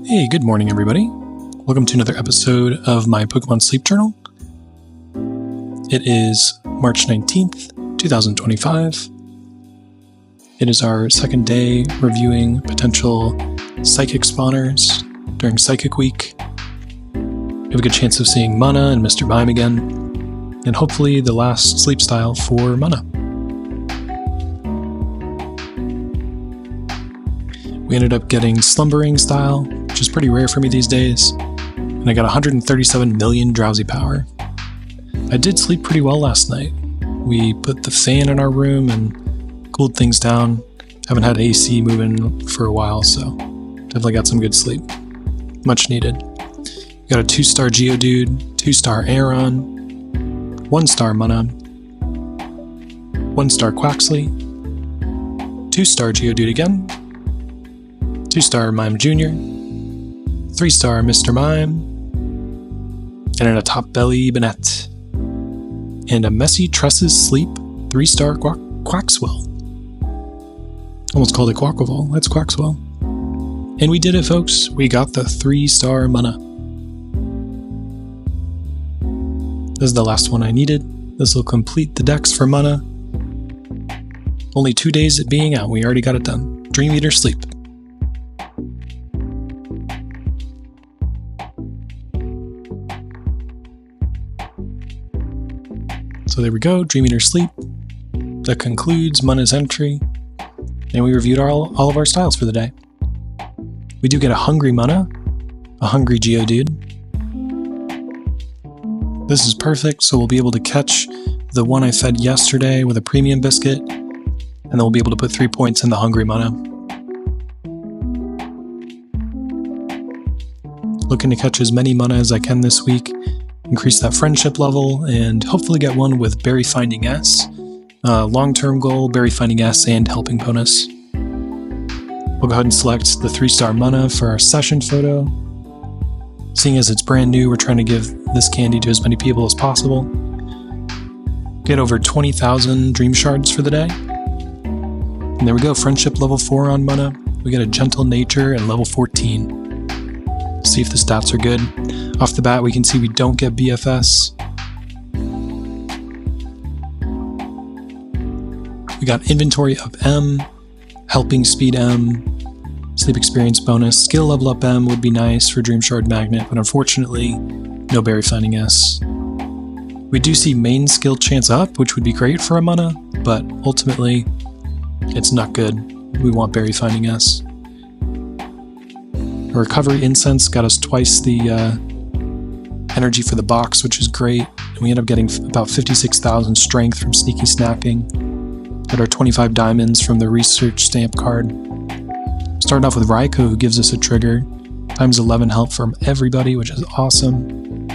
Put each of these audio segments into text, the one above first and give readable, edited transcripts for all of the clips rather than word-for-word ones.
Hey, good morning, everybody. Welcome to another episode of my Pokemon Sleep Journal. It is March 19th, 2025. It is our second day reviewing potential psychic spawners during Psychic Week. We have a good chance of seeing Munna and Mr. Mime again, and hopefully the last sleep style for Munna. We ended up getting Slumbering style, which is pretty rare for me these days, and I got 137 million drowsy power. I did sleep pretty well last night. We put the fan in our room and cooled things down. Haven't had AC moving for a while, so definitely got some good sleep. Much needed. We got a 2-star Geodude, 2-star Aeron, 1-star Munna, 1-star Quaxly, 2-star Geodude again, 2-star Mime Jr., 3-star Mr. Mime, and in a top belly Banette, and a Messy Tresses Sleep 3-star Quaxwell. Almost called it Quaquaval. That's Quaxwell. And we did it, folks. We got the 3-star Munna. This is the last one I needed. This will complete the decks for Munna. Only 2 days it being out. We already got it done. Dream Eater Sleep. So there we go, Dream Eater Sleep. That concludes Munna's entry, and we reviewed all of our styles for the day. We do get a Hungry Munna, a Hungry Geodude. This is perfect, so we'll be able to catch the one I fed yesterday with a premium biscuit, and then we'll be able to put 3 points in the Hungry Munna. Looking to catch as many Munna as I can this week. Increase that friendship level, and hopefully get one with Berry Finding S. Long-term goal, Berry Finding S and Helping Bonus. We'll go ahead and select the 3-star Munna for our session photo. Seeing as it's brand new, we're trying to give this candy to as many people as possible. Get over 20,000 Dream Shards for the day. And there we go, friendship level 4 on Munna. We get a Gentle Nature and level 14. See if the stats are good. Off the bat, we can see we don't get BFS. We got Inventory Up M, Helping Speed M, Sleep Experience bonus, Skill Level Up M would be nice for Dream Shard Magnet, but unfortunately, no Berry Finding S. We do see Main Skill Chance Up, which would be great for a Munna, but ultimately, it's not good. We want Berry Finding S. Recovery Incense got us twice the energy for the box, which is great. And we end up getting about 56,000 strength from Sneaky Snacking. Got our 25 diamonds from the Research Stamp card. Starting off with Raikou, who gives us a trigger. Times 11 help from everybody, which is awesome.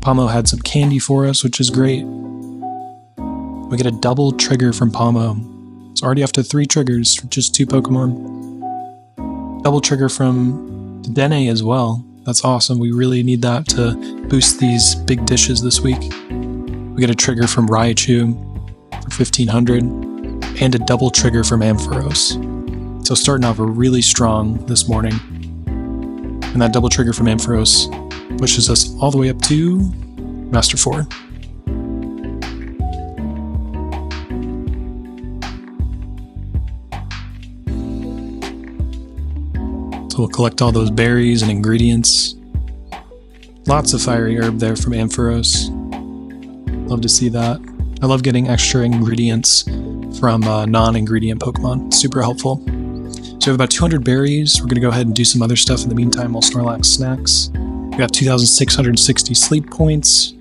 Pomo had some candy for us, which is great. We get a double trigger from Pomo. It's already up to 3 triggers for just 2 Pokemon. Double trigger from Dene as well. That's awesome. We really need that to boost these big dishes this week. We get a trigger from Raichu for 1,500 and a double trigger from Ampharos. So starting off really strong this morning. And that double trigger from Ampharos pushes us all the way up to Master 4. So we'll collect all those berries and ingredients. Lots of fiery herb there from Ampharos. Love to see that. I love getting extra ingredients from non-ingredient Pokemon. Super helpful. So we have about 200 berries. We're going to go ahead and do some other stuff in the meantime while Snorlax snacks. We have 2,660 sleep points.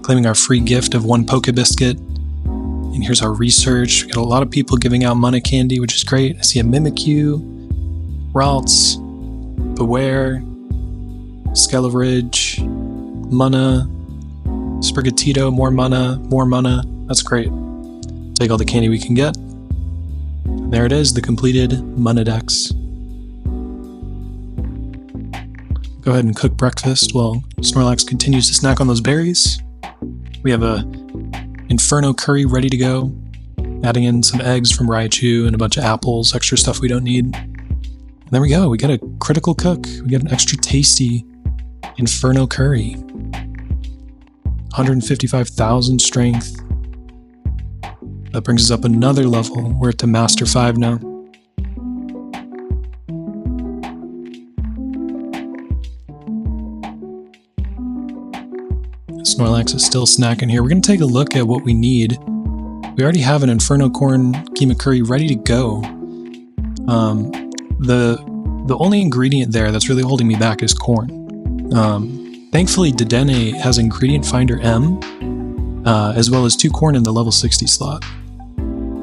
Claiming our free gift of 1 Poke Biscuit. And here's our research. We got a lot of people giving out Munna candy, which is great. I see a Mimikyu, Ralts, Beware, Skeleridge, Munna, Sprigatito, more Munna. That's great. Take all the candy we can get. And there it is, the completed Munna decks. Go ahead and cook breakfast while Snorlax continues to snack on those berries. We have a Inferno curry ready to go, and Adding in some eggs from Raichu and a bunch of apples, extra stuff we don't need. And there we go, we get a critical cook. We get an extra tasty Inferno Curry. 155,000 strength. That brings us up another level. We're at the Master 5 now. Snorlax is still snacking here. We're going to take a look at what we need. We already have an Inferno Corn Keema Curry ready to go. The only ingredient there that's really holding me back is corn. Thankfully, Dedenne has Ingredient Finder M, as well as 2 corn in the level 60 slot.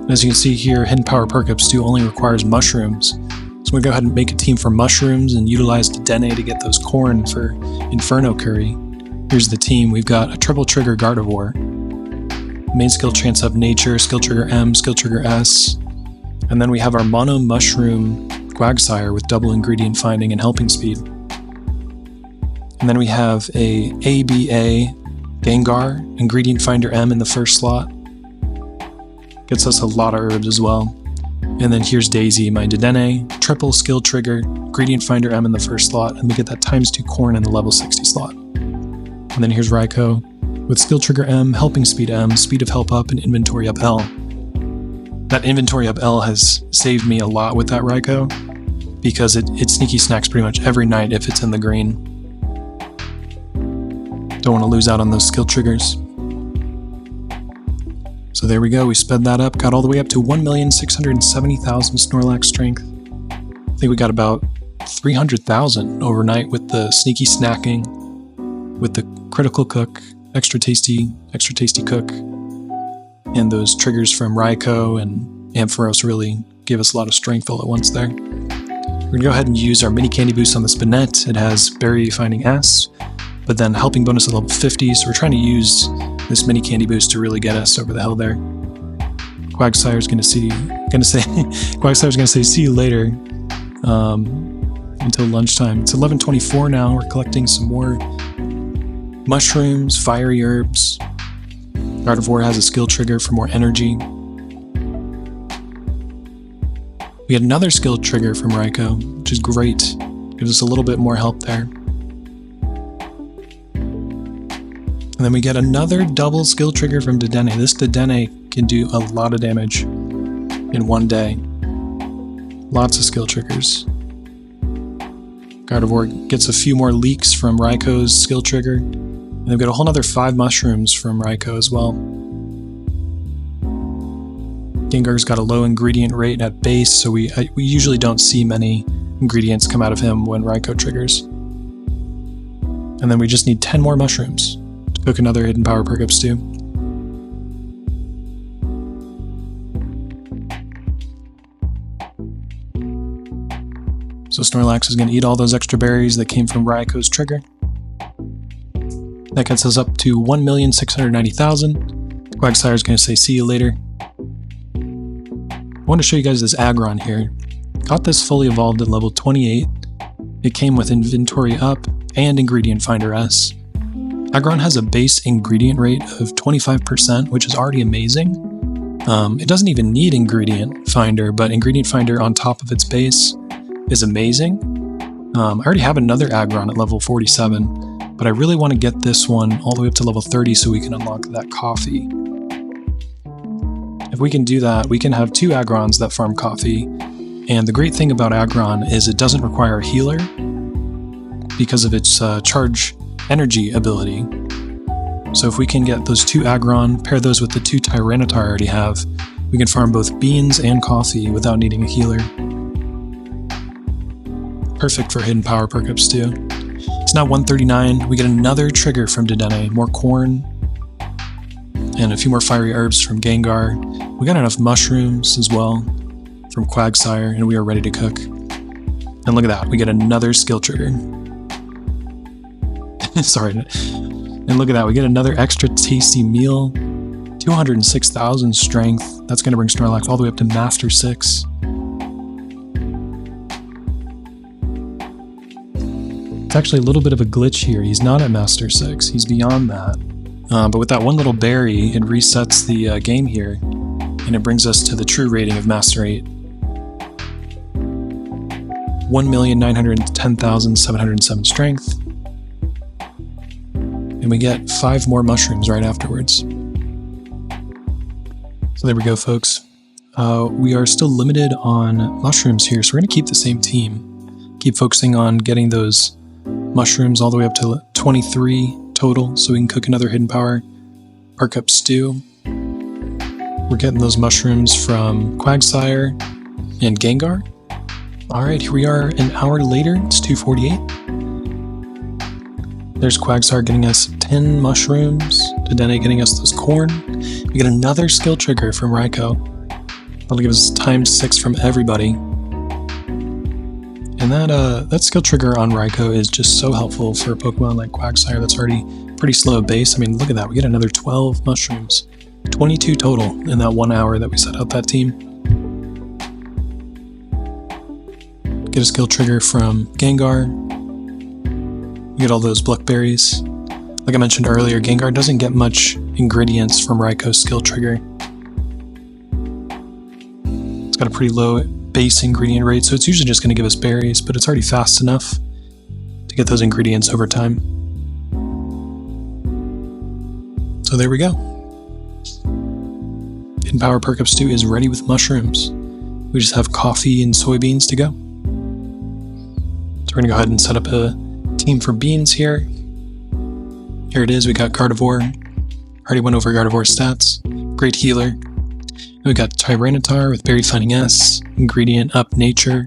As you can see here, Hidden Power Perk Up Stew only requires mushrooms. So I'm going to go ahead and make a team for mushrooms and utilize Dedenne to get those corn for Inferno Curry. Here's the team. We've got a triple trigger Gardevoir, main skill Chance Up Nature, skill trigger M, skill trigger S, and then we have our mono mushroom Quagsire with double ingredient finding and helping speed. And then we have a ABA Gengar, ingredient finder M in the first slot. Gets us a lot of herbs as well. And then here's Daisy, my Dedenne, triple skill trigger, ingredient finder M in the first slot, and we get that ×2 corn in the level 60 slot. And then here's Raikou with skill trigger M, helping speed M, speed of help up, and inventory up L. That inventory up L has saved me a lot with that Raikou, because it sneaky snacks pretty much every night if it's in the green. Don't want to lose out on those skill triggers. So there we go, we sped that up, got all the way up to 1,670,000 Snorlax strength. I think we got about 300,000 overnight with the sneaky snacking, with the critical cook, extra tasty cook, and those triggers from Raikou and Ampharos really gave us a lot of strength all at once there. We're gonna go ahead and use our mini candy boost on the Spinette. It has Berry Finding S, but then helping bonus at level 50, so we're trying to use this mini candy boost to really get us over the hill there. Quagsire's gonna say see you later until lunchtime. It's 11:24 now. We're collecting some more mushrooms, fiery herbs. Gardevoir has a skill trigger for more energy. We had another skill trigger from Raikou, which is great. Gives us a little bit more help there. And then we get another double skill trigger from Dedenne. This Dedenne can do a lot of damage in one day. Lots of skill triggers. Gardevoir gets a few more leaks from Raikou's skill trigger. And they've got a whole other 5 mushrooms from Raikou as well. Gengar's got a low ingredient rate at base, so we usually don't see many ingredients come out of him when Raikou triggers. And then we just need 10 more mushrooms to cook another Hidden Power Perk Up Stew. So Snorlax is going to eat all those extra berries that came from Raikou's trigger. That gets us up to 1,690,000. Quagsire is going to say see you later. I want to show you guys this Aggron here. Got this fully evolved at level 28. It came with inventory up and ingredient finder S. Aggron has a base ingredient rate of 25%, which is already amazing. It doesn't even need ingredient finder, but ingredient finder on top of its base is amazing. I already have another Aggron at level 47, but I really want to get this one all the way up to level 30 so we can unlock that coffee. If we can do that, we can have 2 Aggrons that farm coffee, and the great thing about Aggron is it doesn't require a healer because of its charge energy ability. So if we can get those 2 Aggron, pair those with the 2 Tyranitar I already have, we can farm both beans and coffee without needing a healer. Perfect for Hidden Power Perk Up Stew. It's now 139. We get another trigger from Dedenne, more corn, and a few more fiery herbs from Gengar. We got enough mushrooms as well from Quagsire, and we are ready to cook. And look at that, we get another skill trigger. Sorry. And look at that, we get another extra tasty meal. 206,000 strength. That's going to bring Snorlax all the way up to Master 6. It's actually a little bit of a glitch here. He's not at Master 6, he's beyond that. But with that one little berry, it resets the game here. And it brings us to the true rating of Master 8. 1,910,707 strength. And we get 5 more mushrooms right afterwards. So there we go, folks. We are still limited on mushrooms here, so we're going to keep the same team. Keep focusing on getting those mushrooms all the way up to 23 total, so we can cook another hidden power perk up stew. We're getting those mushrooms from Quagsire and Gengar. Alright, here we are an hour later. It's 2:48. There's Quagsire getting us 10 mushrooms. Dedenne getting us those corn. We get another skill trigger from Raikou. That'll give us ×6 from everybody. And that skill trigger on Raikou is just so helpful for a Pokemon like Quagsire that's already pretty slow at base. I mean, look at that. We get another 12 mushrooms. 22 total in that 1 hour that we set out that team. Get a skill trigger from Gengar. We get all those Blackberries. Like I mentioned earlier, Gengar doesn't get much ingredients from Raikou's skill trigger. It's got a pretty low base ingredient rate, so it's usually just going to give us berries, but it's already fast enough to get those ingredients over time. So there we go. Hidden Power Perk Up Stew is ready with mushrooms. We just have coffee and soybeans to go. So we're going to go ahead and set up a team for beans here. Here it is, we got Gardevoir. Already went over Gardevoir's stats. Great healer. And we got Tyranitar with Berry Finding S, ingredient up nature.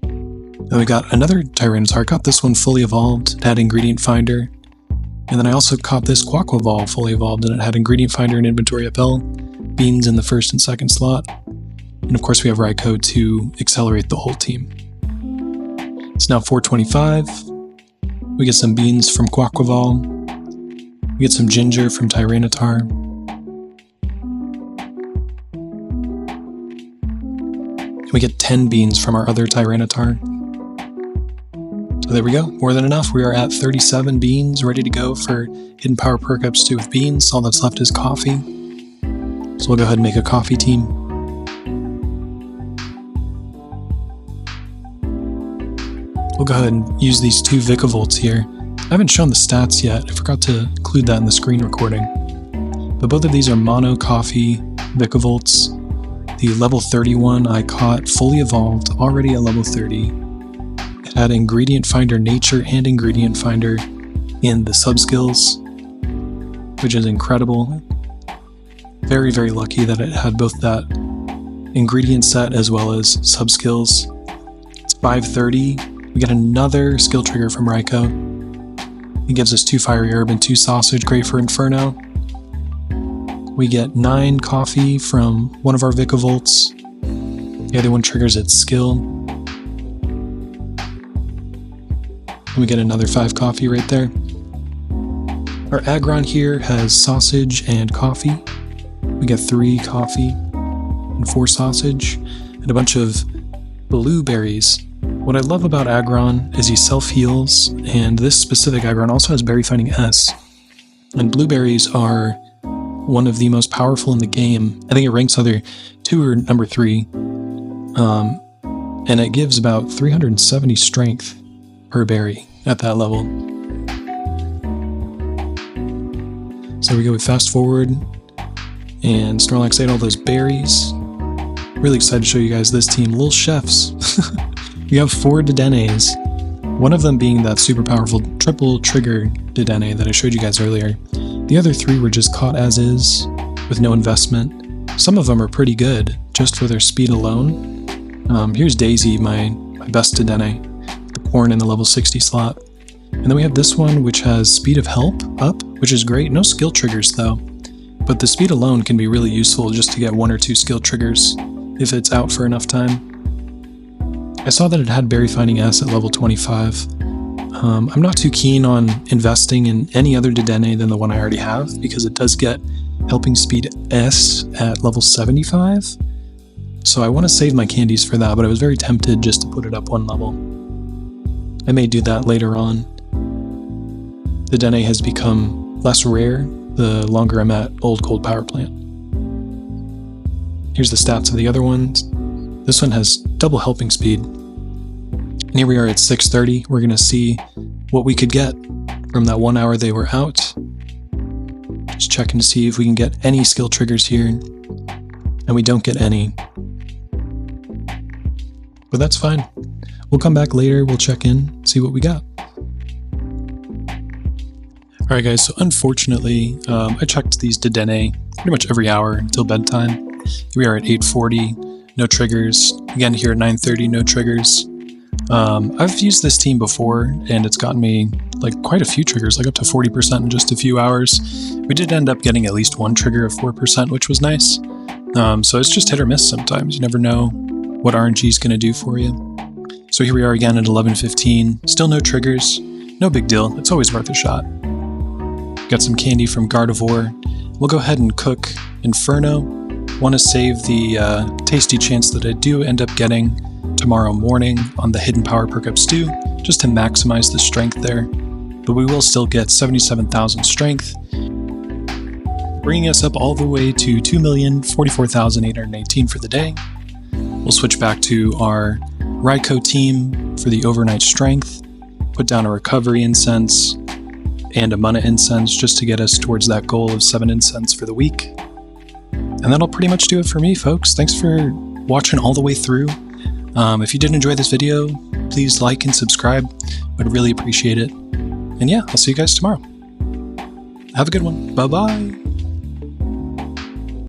Then we got another Tyranitar. Got this one fully evolved. It had ingredient finder. And then I also caught this Quaquaval fully evolved, and it had ingredient finder and inventory up L. Beans in the first and second slot. And of course we have Raikou to accelerate the whole team. It's now 4:25. We get some beans from Quaquaval. We get some ginger from Tyranitar. And we get 10 beans from our other Tyranitar. So there we go, more than enough. We are at 37 beans, ready to go for Hidden Power Perk Up Stew with beans. All that's left is coffee. So we'll go ahead and make a coffee team. We'll go ahead and use these 2 Vicavolts here. I haven't shown the stats yet. I forgot to include that in the screen recording. But both of these are mono coffee Vicavolts. The level 31 I caught fully evolved, already at level 30. It had ingredient finder nature and ingredient finder in the sub-skills, which is incredible. Very, very lucky that it had both that ingredient set as well as sub-skills. It's 5:30. We get another skill trigger from Raikou. He gives us 2 Fiery Herb and 2 Sausage, great for Inferno. We get 9 coffee from one of our Vicavolts. The other one triggers its skill. And we get another 5 coffee right there. Our Aggron here has Sausage and Coffee. We get 3 coffee and 4 sausage and a bunch of blueberries. What I love about Aggron is he self-heals, and this specific Aggron also has Berry Finding S. And blueberries are one of the most powerful in the game. I think it ranks either 2 or number 3. And it gives about 370 strength per berry at that level. So we go with fast forward, and Snorlax ate all those berries. Really excited to show you guys this team. Little chefs. We have 4 Dedennes, one of them being that super powerful triple trigger Dedenne that I showed you guys earlier. The other 3 were just caught as is, with no investment. Some of them are pretty good, just for their speed alone. Here's Daisy, my best Dedenne, the corn in the level 60 slot. And then we have this one, which has speed of help up, which is great. No skill triggers though, but the speed alone can be really useful just to get 1 or 2 skill triggers if it's out for enough time. I saw that it had Berry Finding S at level 25. I'm not too keen on investing in any other Dedenne than the one I already have, because it does get Helping Speed S at level 75. So I want to save my candies for that, but I was very tempted just to put it up 1 level. I may do that later on. Dedenne has become less rare the longer I'm at Old Cold Power Plant. Here's the stats of the other ones. This one has double helping speed. And here we are at 6:30. We're going to see what we could get from that 1 hour they were out. Just checking to see if we can get any skill triggers here. And we don't get any. But that's fine. We'll come back later, we'll check in, see what we got. Alright guys, so unfortunately, I checked these Dedenne pretty much every hour until bedtime. Here we are at 8:40, no triggers. Again, here at 9:30, no triggers. I've used this team before, and it's gotten me like quite a few triggers, like up to 40% in just a few hours. We did end up getting at least one trigger of 4%, which was nice. So it's just hit or miss sometimes. You never know what RNG is going to do for you. So here we are again at 11:15, still no triggers. No big deal, it's always worth a shot. Got some candy from Gardevoir. We'll go ahead and cook Inferno. Want to save the tasty chance that I do end up getting tomorrow morning on the Hidden Power perk up stew, just to maximize the strength there. But we will still get 77,000 strength, bringing us up all the way to 2,044,818 for the day. We'll switch back to our Raikou team for the overnight strength, put down a recovery incense and a Munna incense just to get us towards that goal of 7 incense for the week. And that'll pretty much do it for me, folks. Thanks for watching all the way through. If you did enjoy this video, please like and subscribe. I'd really appreciate it. And yeah, I'll see you guys tomorrow. Have a good one. Bye-bye.